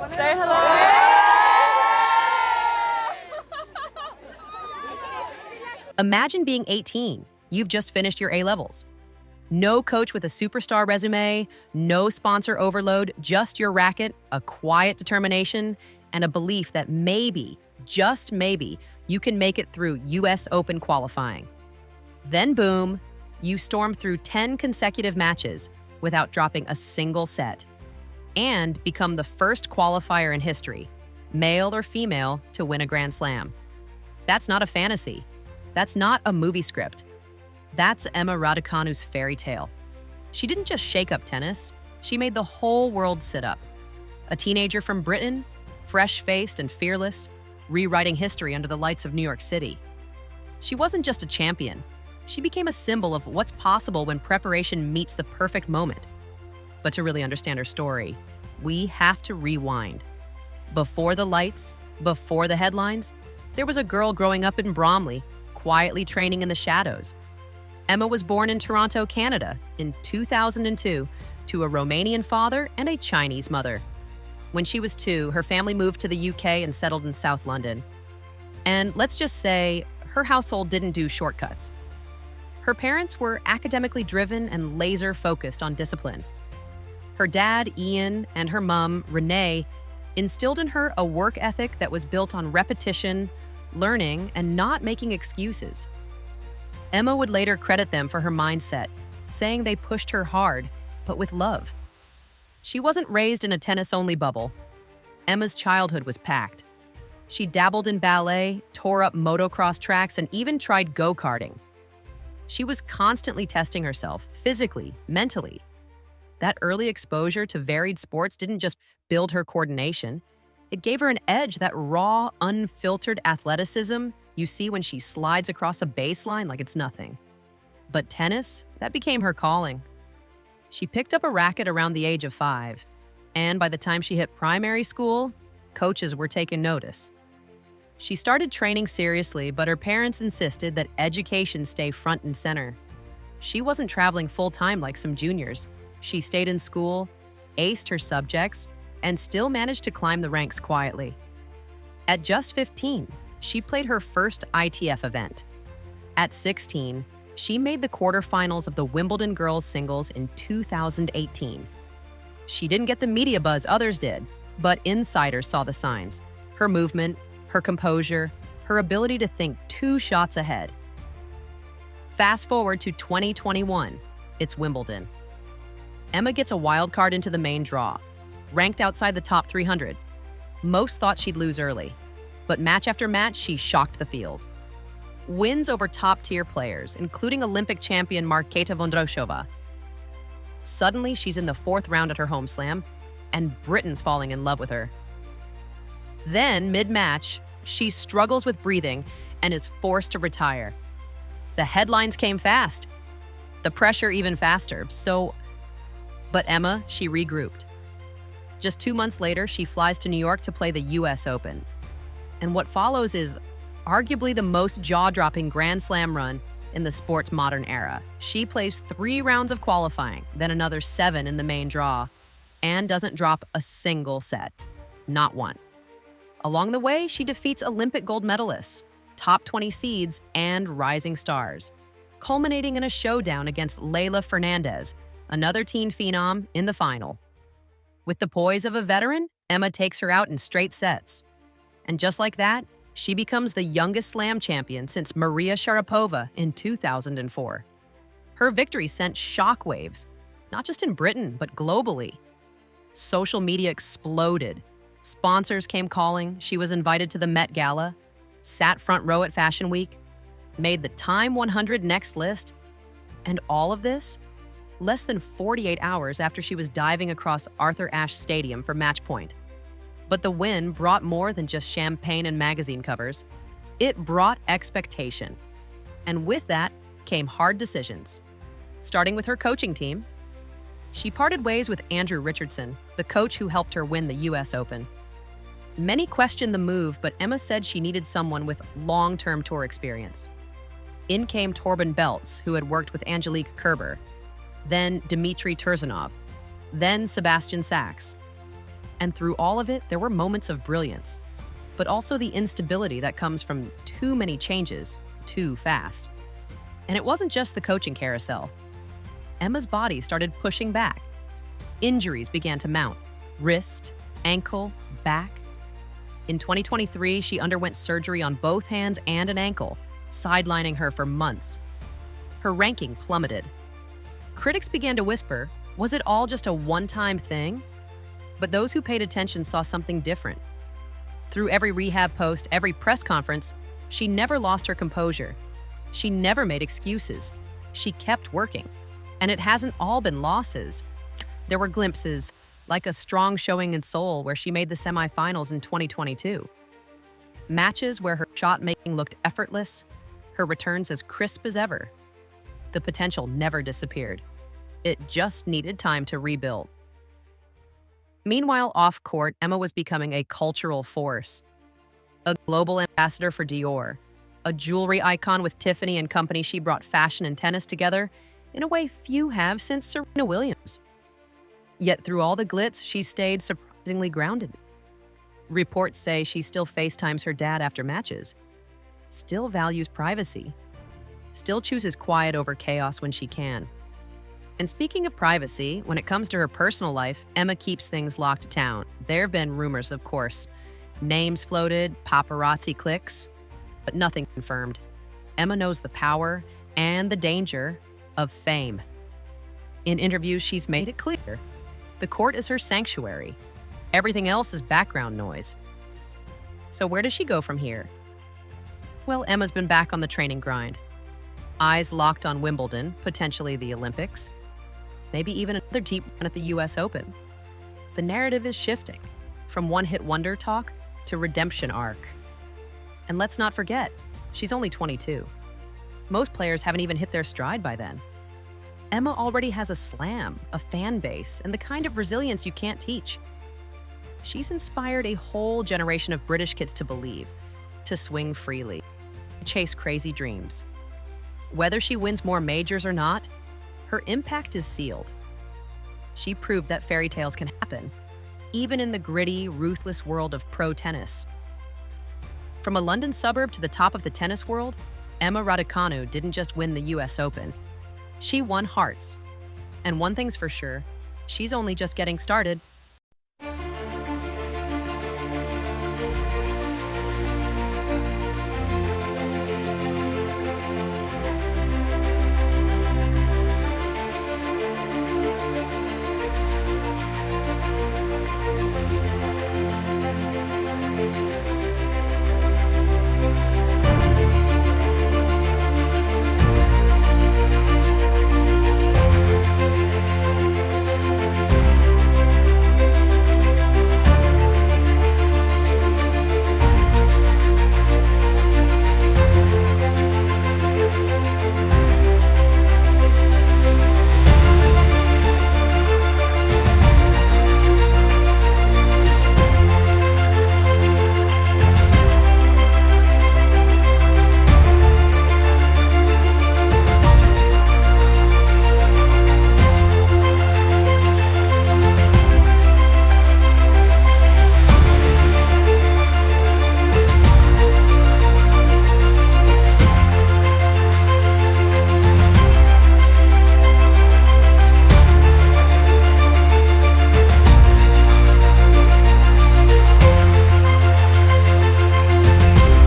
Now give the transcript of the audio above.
Say hello. Imagine being 18. You've just finished your A-levels. No coach with a superstar resume, no sponsor overload, just your racket, a quiet determination, and a belief that maybe, just maybe, you can make it through US Open qualifying. Then boom, you storm through 10 consecutive matches without dropping a single set and become the first qualifier in history, male or female, to win a Grand Slam. That's not a fantasy. That's not a movie script. That's Emma Raducanu's fairy tale. She didn't just shake up tennis, she made the whole world sit up. A teenager from Britain, fresh-faced and fearless, rewriting history under the lights of New York City. She wasn't just a champion, she became a symbol of what's possible when preparation meets the perfect moment. But to really understand her story, we have to rewind. Before the lights, before the headlines, there was a girl growing up in Bromley, quietly training in the shadows. Emma was born in Toronto, Canada, in 2002 to a Romanian father and a Chinese mother. When she was 2, her family moved to the UK and settled in South London. And let's just say, her household didn't do shortcuts. Her parents were academically driven and laser-focused on discipline. Her dad, Ian, and her mom, Renee, instilled in her a work ethic that was built on repetition, learning, and not making excuses. Emma would later credit them for her mindset, saying they pushed her hard, but with love. She wasn't raised in a tennis-only bubble. Emma's childhood was packed. She dabbled in ballet, tore up motocross tracks, and even tried go-karting. She was constantly testing herself, physically, mentally. That early exposure to varied sports didn't just build her coordination. It gave her an edge, that raw, unfiltered athleticism you see when she slides across a baseline like it's nothing. But tennis, that became her calling. She picked up a racket around the age of 5, and by the time she hit primary school, coaches were taking notice. She started training seriously, but her parents insisted that education stay front and center. She wasn't traveling full-time like some juniors. She stayed in school, aced her subjects, and still managed to climb the ranks quietly. At just 15, she played her first ITF event. At 16, she made the quarterfinals of the Wimbledon girls singles in 2018. She didn't get the media buzz others did, but insiders saw the signs. Her movement, her composure, her ability to think 2 shots ahead. Fast forward to 2021, it's Wimbledon. Emma gets a wild card into the main draw, ranked outside the top 300. Most thought she'd lose early, but match after match, she shocked the field. Wins over top-tier players, including Olympic champion Marketa Vondrousova. Suddenly, she's in the 4th round at her home slam, and Britain's falling in love with her. Then, mid-match, she struggles with breathing and is forced to retire. The headlines came fast, the pressure even faster, but Emma, she regrouped. Just 2 months later, she flies to New York to play the US Open. And what follows is arguably the most jaw-dropping Grand Slam run in the sport's modern era. She plays 3 rounds of qualifying, then another 7 in the main draw, and doesn't drop a single set. Not one. Along the way, she defeats Olympic gold medalists, top 20 seeds, and rising stars, culminating in a showdown against Leylah Fernandez, another teen phenom, in the final. With the poise of a veteran, Emma takes her out in straight sets. And just like that, she becomes the youngest slam champion since Maria Sharapova in 2004. Her victory sent shockwaves, not just in Britain, but globally. Social media exploded. Sponsors came calling, she was invited to the Met Gala, sat front row at Fashion Week, made the Time 100 Next list, and all of this less than 48 hours after she was diving across Arthur Ashe Stadium for match point. But the win brought more than just champagne and magazine covers. It brought expectation. And with that came hard decisions. Starting with her coaching team, she parted ways with Andrew Richardson, the coach who helped her win the US Open. Many questioned the move, but Emma said she needed someone with long-term tour experience. In came Torben Beltz, who had worked with Angelique Kerber, then Dmitry Tursunov, then Sebastian Sachs. And through all of it, there were moments of brilliance, but also the instability that comes from too many changes, too fast. And it wasn't just the coaching carousel. Emma's body started pushing back. Injuries began to mount: wrist, ankle, back. In 2023, she underwent surgery on both hands and an ankle, sidelining her for months. Her ranking plummeted. Critics began to whisper, was it all just a one-time thing? But those who paid attention saw something different. Through every rehab post, every press conference, she never lost her composure. She never made excuses. She kept working. And it hasn't all been losses. There were glimpses, like a strong showing in Seoul where she made the semifinals in 2022. Matches where her shot-making looked effortless, her returns as crisp as ever. The potential never disappeared. It just needed time to rebuild. Meanwhile, off-court, Emma was becoming a cultural force. A global ambassador for Dior, a jewelry icon with Tiffany and Company. She brought fashion and tennis together in a way few have since Serena Williams. Yet through all the glitz, she stayed surprisingly grounded. Reports say she still FaceTimes her dad after matches, still values privacy, still chooses quiet over chaos when she can. And speaking of privacy, when it comes to her personal life, Emma keeps things locked down. There have been rumors, of course. Names floated, paparazzi clicks, but nothing confirmed. Emma knows the power and the danger of fame. In interviews, she's made it clear. The court is her sanctuary. Everything else is background noise. So where does she go from here? Well, Emma's been back on the training grind. Eyes locked on Wimbledon, potentially the Olympics. Maybe even another deep run at the US Open. The narrative is shifting from one-hit wonder talk to redemption arc. And let's not forget, she's only 22. Most players haven't even hit their stride by then. Emma already has a slam, a fan base, and the kind of resilience you can't teach. She's inspired a whole generation of British kids to believe, to swing freely, to chase crazy dreams. Whether she wins more majors or not, her impact is sealed. She proved that fairy tales can happen, even in the gritty, ruthless world of pro tennis. From a London suburb to the top of the tennis world, Emma Raducanu didn't just win the US Open. She won hearts. And one thing's for sure, she's only just getting started.